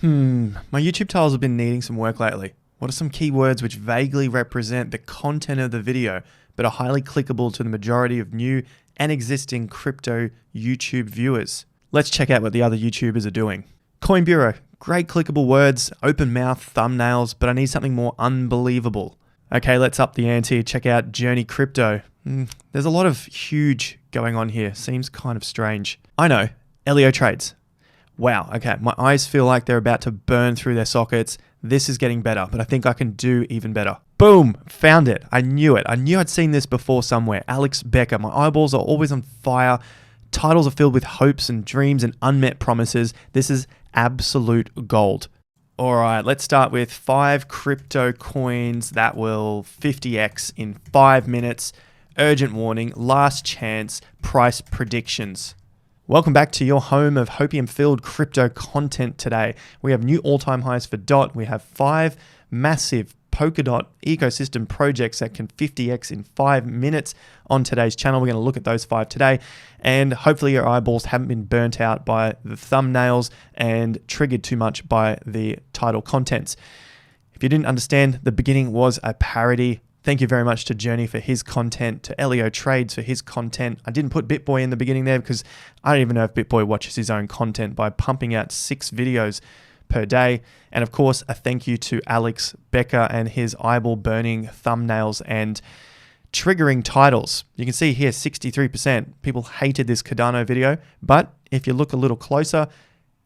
My YouTube titles have been needing some work lately. What are some keywords which vaguely represent the content of the video, but are highly clickable to the majority of new and existing crypto YouTube viewers? Let's check out what the other YouTubers are doing. Coin Bureau, great clickable words, open mouth, thumbnails, but I need something more unbelievable. Okay, let's up the ante. Check out Journey Crypto. There's a lot of huge going on here. Seems kind of strange. I know, Elio Trades. Wow, okay, my eyes feel like they're about to burn through their sockets. This is getting better, but I think I can do even better. Boom, found it. I knew it. I knew I'd seen this before somewhere. Alex Becker, my eyeballs are always on fire. Titles are filled with hopes and dreams and unmet promises. This is absolute gold. All right, let's start with 5 crypto coins that will 50x in 5 minutes. Urgent warning, last chance, price predictions. Welcome back to your home of hopium-filled crypto content today. We have new all-time highs for DOT. We have 5 massive Polkadot ecosystem projects that can 50x in 5 minutes on today's channel. We're going to look at those 5 today, and hopefully your eyeballs haven't been burnt out by the thumbnails and triggered too much by the title contents. If you didn't understand, the beginning was a parody. Thank you very much to Journey for his content, to Elio Trades for his content. I didn't put BitBoy in the beginning there because I don't even know if BitBoy watches his own content by pumping out 6 videos per day. And of course, a thank you to Alex Becker and his eyeball-burning thumbnails and triggering titles. You can see here 63%. People hated this Cardano video, but if you look a little closer,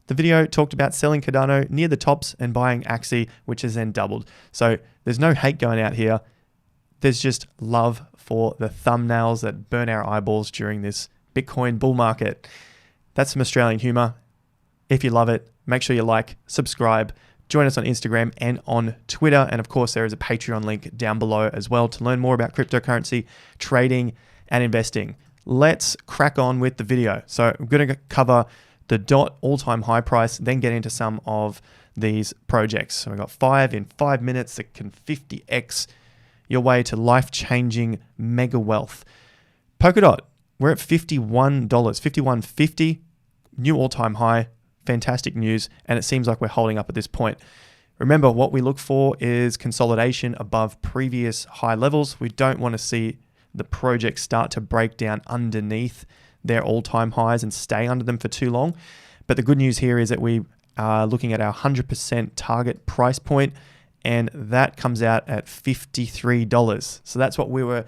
the video talked about selling Cardano near the tops and buying Axie, which has then doubled. So there's no hate going out here. There's just love for the thumbnails that burn our eyeballs during this Bitcoin bull market. That's some Australian humor. If you love it, make sure you like, subscribe, join us on Instagram and on Twitter. And of course, there is a Patreon link down below as well to learn more about cryptocurrency, trading, and investing. Let's crack on with the video. So I'm going to cover the DOT all-time high price, then get into some of these projects. So we've got 5 in 5 minutes that can 50x your way to life-changing mega wealth. Polkadot, we're at $51, $51.50, new all-time high. Fantastic news, and it seems like we're holding up at this point. Remember, what we look for is consolidation above previous high levels. We don't want to see the project start to break down underneath their all-time highs and stay under them for too long. But the good news here is that we are looking at our 100% target price point, and that comes out at $53. So that's what we were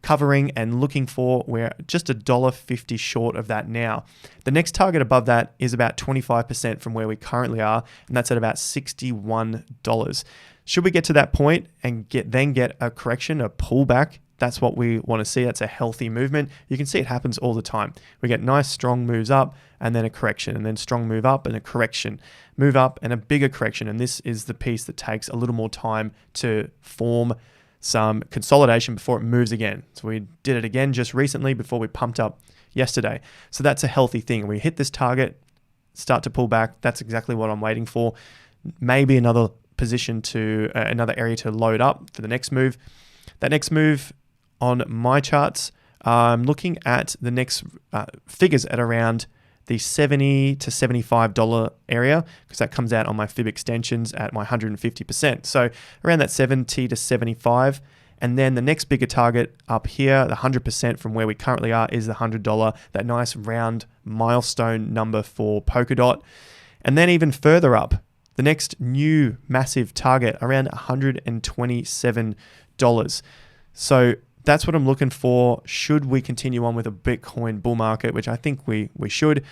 covering and looking for. We're just $1.50 short of that now. The next target above that is about 25% from where we currently are, and that's at about $61. Should we get to that point and then get a correction, a pullback, that's what we want to see. That's a healthy movement. You can see it happens all the time. We get nice strong moves up and then a correction, and then strong move up and a correction, move up and a bigger correction. And this is the piece that takes a little more time to form some consolidation before it moves again. So we did it again just recently before we pumped up yesterday. So that's a healthy thing. We hit this target, start to pull back. That's exactly what I'm waiting for. Maybe another position to another area to load up for the next move. That next move on my charts, I'm looking at the next figures at around the $70 to $75 area, because that comes out on my fib extensions at my 150%. So around that 70 to 75. And then the next bigger target up here, the 100% from where we currently are, is the $100, that nice round milestone number for Polkadot. And then even further up, the next new massive target around $127. So that's what I'm looking for should we continue on with a Bitcoin bull market, which I think we should.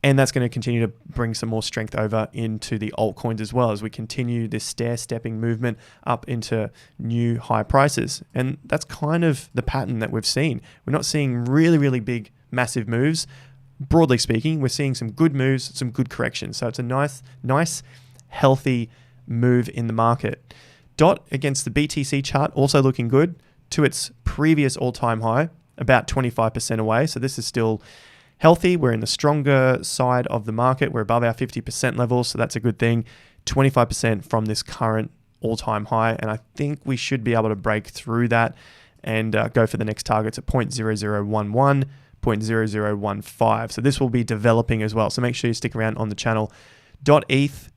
And that's going to continue to bring some more strength over into the altcoins as well as we continue this stair-stepping movement up into new high prices. And that's kind of the pattern that we've seen. We're not seeing really, really big, massive moves. Broadly speaking, we're seeing some good moves, some good corrections. So it's a nice, healthy move in the market. DOT against the BTC chart also looking good to its previous all-time high, about 25% away. So this is still healthy. We're in the stronger side of the market. We're above our 50% level, so that's a good thing. 25% from this current all-time high, and I think we should be able to break through that and go for the next targets at 0.0011, 0.0015. So this will be developing as well. So make sure you stick around on the channel. .eth,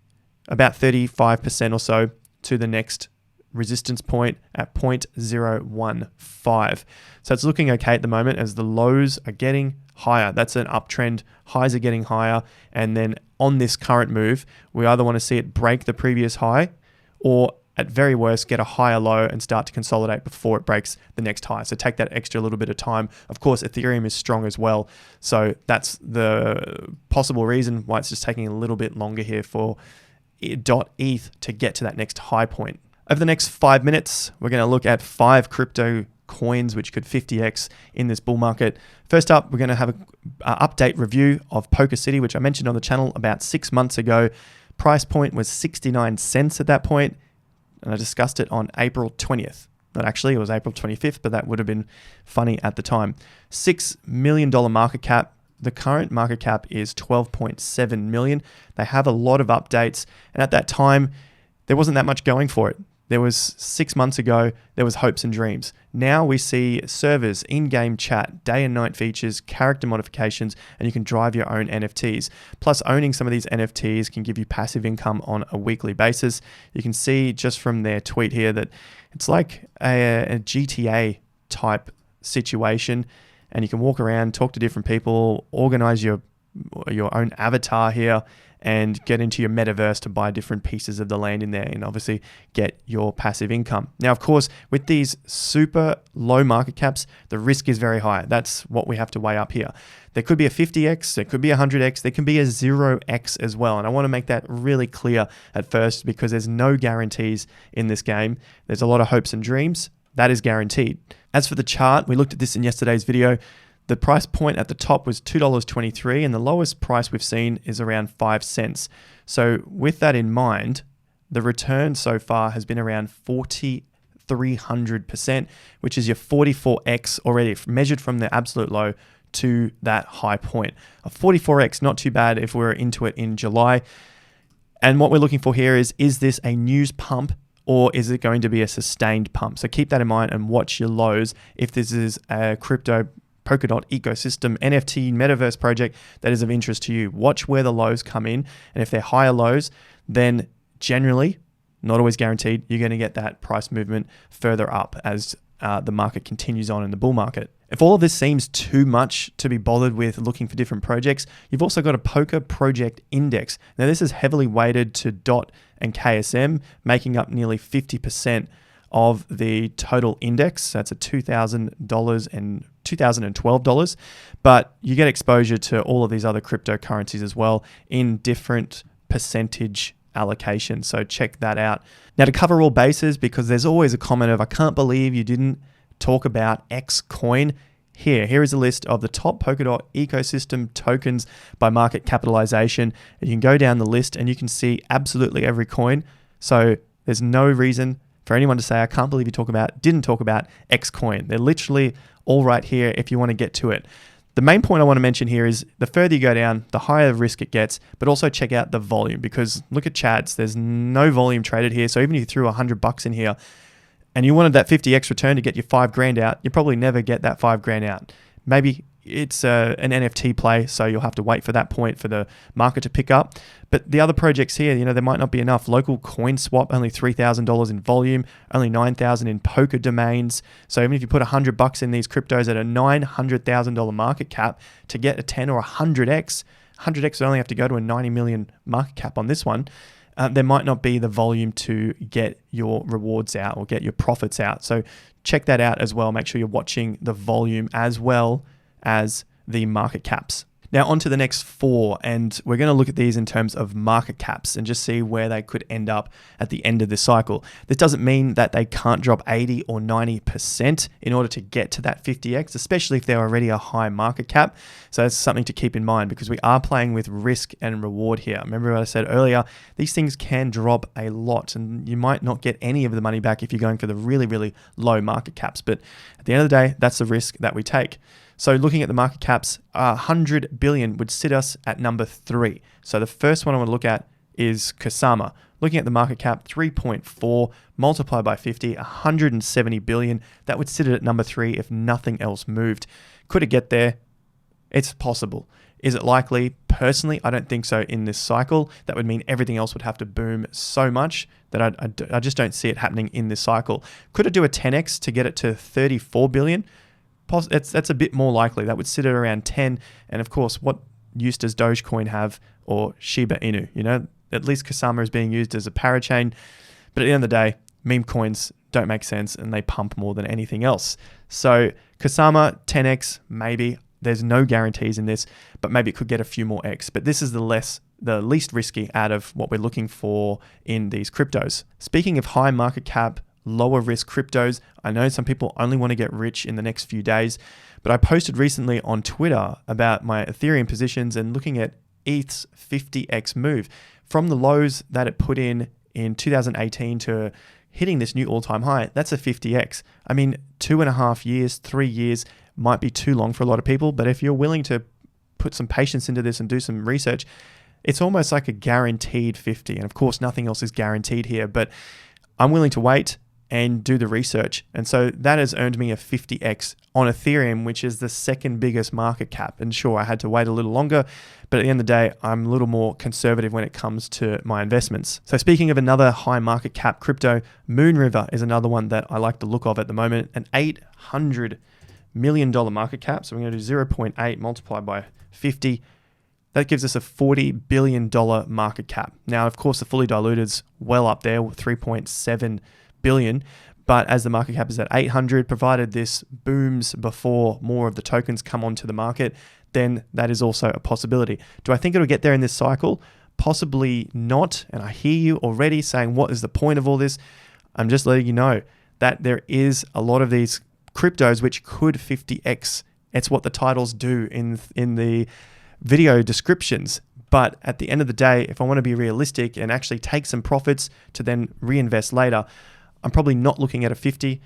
about 35% or so to the next resistance point at 0.015. So it's looking okay at the moment as the lows are getting higher. That's an uptrend. Highs are getting higher. And then on this current move, we either want to see it break the previous high or at very worst, get a higher low and start to consolidate before it breaks the next high. So take that extra little bit of time. Of course, Ethereum is strong as well. So that's the possible reason why it's just taking a little bit longer here for .eth to get to that next high point. Over the next 5 minutes, we're going to look at 5 crypto coins which could 50x in this bull market. First up, we're going to have an update review of Poker City, which I mentioned on the channel about 6 months ago. Price point was 69 cents at that point, and I discussed it on April 20th. Not actually, it was April 25th, but that would have been funny at the time. $6 million market cap. The current market cap is 12.7 million. They have a lot of updates, and at that time, there wasn't that much going for it. There was 6 months ago, there was hopes and dreams. Now we see servers, in-game chat, day and night features, character modifications, and you can drive your own NFTs. Plus, owning some of these NFTs can give you passive income on a weekly basis. You can see just from their tweet here that it's like a GTA type situation, and you can walk around, talk to different people, organize your own avatar here, and get into your metaverse to buy different pieces of the land in there and obviously get your passive income. Now, of course, with these super low market caps, the risk is very high. That's what we have to weigh up here. There could be a 50x, there could be a 100x, there can be a 0x as well. And I want to make that really clear at first because there's no guarantees in this game. There's a lot of hopes and dreams. That is guaranteed. As for the chart, we looked at this in yesterday's video. The price point at the top was $2.23 and the lowest price we've seen is around 5 cents. So with that in mind, the return so far has been around 4,300%, which is your 44x already measured from the absolute low to that high point. A 44x, not too bad if we're into it in July. And what we're looking for here is this a news pump or is it going to be a sustained pump? So keep that in mind and watch your lows if this is a crypto Polkadot ecosystem NFT metaverse project that is of interest to you. Watch where the lows come in, and if they're higher lows, then generally, not always guaranteed, you're going to get that price movement further up as the market continues on in the bull market. If all of this seems too much to be bothered with looking for different projects, you've also got a Poker Project Index. Now this is heavily weighted to DOT and KSM, making up nearly 50% of the total index. That's a $2,000 and $2,012, but you get exposure to all of these other cryptocurrencies as well in different percentage allocations. So check that out. Now to cover all bases, because there's always a comment of, I can't believe you didn't talk about X coin. Here is a list of the top Polkadot ecosystem tokens by market capitalization. And you can go down the list and you can see absolutely every coin. So there's no reason for anyone to say, I can't believe you didn't talk about X coin. They're literally all right here if you want to get to it. The main point I want to mention here is the further you go down, the higher risk it gets, but also check out the volume because look at Chad's. There's no volume traded here. So even if you threw $100 in here and you wanted that 50x return to get your $5,000 out, you probably never get that $5,000 out. Maybe it's an NFT play, so you'll have to wait for that point for the market to pick up. But the other projects here, there might not be enough. Local coin swap, only $3,000 in volume, only $9,000 in poker domains. So even if you put $100 in these cryptos at a $900,000 market cap to get a 10 or a 100x would only have to go to a 90 million market cap on this one. There might not be the volume to get your rewards out or get your profits out. So check that out as well. Make sure you're watching the volume as well as the market caps. Now on to the next 4, and we're going to look at these in terms of market caps and just see where they could end up at the end of this cycle. This doesn't mean that they can't drop 80 or 90% in order to get to that 50x, especially if they're already a high market cap. So that's something to keep in mind because we are playing with risk and reward here. Remember what I said earlier, these things can drop a lot and you might not get any of the money back if you're going for the really, really low market caps. But at the end of the day, that's the risk that we take. So looking at the market caps, 100 billion would sit us at number 3. So the first one I want to look at is Kusama. Looking at the market cap, 3.4 multiplied by 50, 170 billion. That would sit it at number 3 if nothing else moved. Could it get there? It's possible. Is it likely? Personally, I don't think so in this cycle. That would mean everything else would have to boom so much that I just don't see it happening in this cycle. Could it do a 10x to get it to 34 billion? That's a bit more likely. That would sit at around 10. And of course, what use does Dogecoin have, or Shiba Inu? You know, at least Kusama is being used as a parachain. But at the end of the day, meme coins don't make sense and they pump more than anything else. So Kusama 10x, maybe. There's no guarantees in this, but maybe it could get a few more X. But this is the least risky out of what we're looking for in these cryptos. Speaking of high market cap, lower risk cryptos, I know some people only want to get rich in the next few days, but I posted recently on Twitter about my Ethereum positions and looking at ETH's 50x move from the lows that it put in 2018 to hitting this new all-time high. That's a 50x. I mean, 2.5 years, 3 years might be too long for a lot of people, but if you're willing to put some patience into this and do some research, it's almost like a guaranteed 50. And of course, nothing else is guaranteed here, but I'm willing to wait and do the research. And so that has earned me a 50x on Ethereum, which is the second biggest market cap. And sure, I had to wait a little longer, but at the end of the day, I'm a little more conservative when it comes to my investments. So speaking of another high market cap crypto, Moonriver is another one that I like the look of at the moment, an $800 million market cap. So we're going to do 0.8 multiplied by 50. That gives us a $40 billion market cap. Now, of course, the fully diluted's well up there with 3.7 billion, but as the market cap is at 800, provided this booms before more of the tokens come onto the market, then that is also a possibility. Do I think it'll get there in this cycle? Possibly not. And I hear you already saying, what is the point of all this? I'm just letting you know that there is a lot of these cryptos which could 50x. It's what the titles do in the video descriptions. But at the end of the day, if I want to be realistic and actually take some profits to then reinvest later, I'm probably not looking at a 50.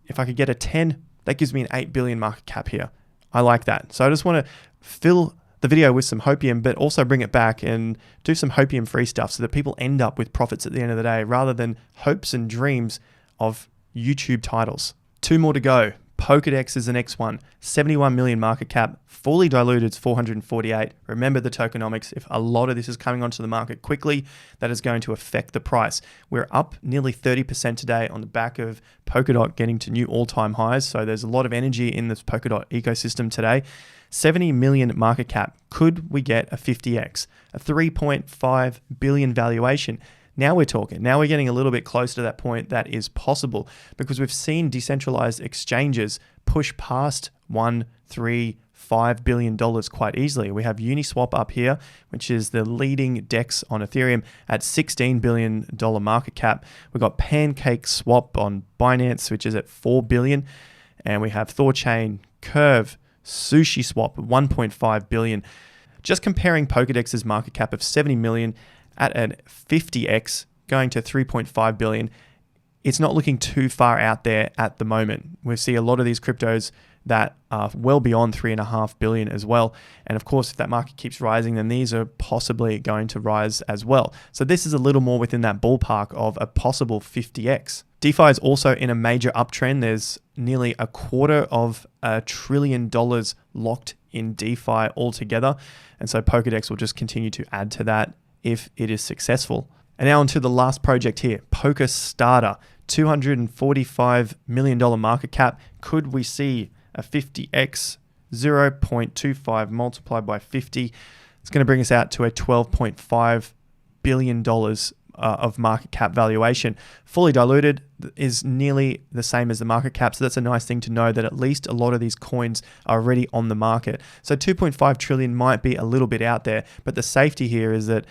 If I could get a 10, that gives me an 8 billion market cap here. I like that. So I just want to fill the video with some hopium, but also bring it back and do some hopium free stuff so that people end up with profits at the end of the day rather than hopes and dreams of YouTube titles. 2 more to go. Polkadot is the next one. 71 million market cap, fully diluted is 448. Remember the tokenomics. If a lot of this is coming onto the market quickly, that is going to affect the price. We're up nearly 30% today on the back of Polkadot getting to new all-time highs. So there's a lot of energy in this Polkadot ecosystem today. 70 million market cap. Could we get a 50x? A 3.5 billion valuation. Now we're talking. Now we're getting a little bit close to that point that is possible because we've seen decentralized exchanges push past $1, $3, $5 billion quite easily. We have Uniswap up here, which is the leading DEX on Ethereum at $16 billion market cap. We've got Pancake Swap on Binance, which is at $4 billion. And we have Thorchain, Curve, Sushi Swap at $1.5 billion. Just comparing Polkadot's market cap of 70 million at a 50x going to 3.5 billion, it's not looking too far out there at the moment. We see a lot of these cryptos that are well beyond 3.5 billion as well. And of course, if that market keeps rising, then these are possibly going to rise as well. So this is a little more within that ballpark of a possible 50x. DeFi is also in a major uptrend. There's nearly $250 billion locked in DeFi altogether. And so Polkadot will just continue to add to that if it is successful. And now onto the last project here, Polkastarter, $245 million market cap. Could we see a 50x? 0.25 multiplied by 50. It's going to bring us out to a $12.5 billion of market cap valuation. Fully diluted is nearly the same as the market cap. So that's a nice thing to know that at least a lot of these coins are already on the market. So 2.5 trillion might be a little bit out there, but the safety here is that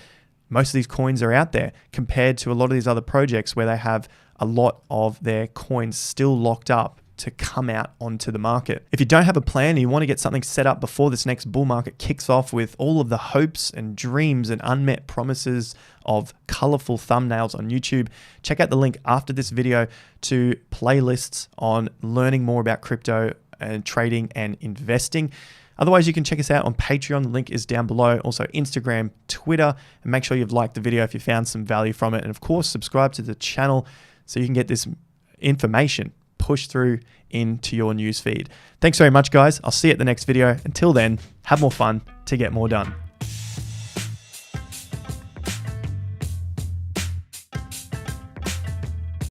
most of these coins are out there compared to a lot of these other projects where they have a lot of their coins still locked up to come out onto the market. If you don't have a plan and you want to get something set up before this next bull market kicks off with all of the hopes and dreams and unmet promises of colorful thumbnails on YouTube, check out the link after this video to playlists on learning more about crypto and trading and investing. Otherwise, you can check us out on Patreon. The link is down below. Also, Instagram, Twitter. And make sure you've liked the video if you found some value from it. And of course, subscribe to the channel so you can get this information pushed through into your newsfeed. Thanks very much, guys. I'll see you at the next video. Until then, have more fun to get more done.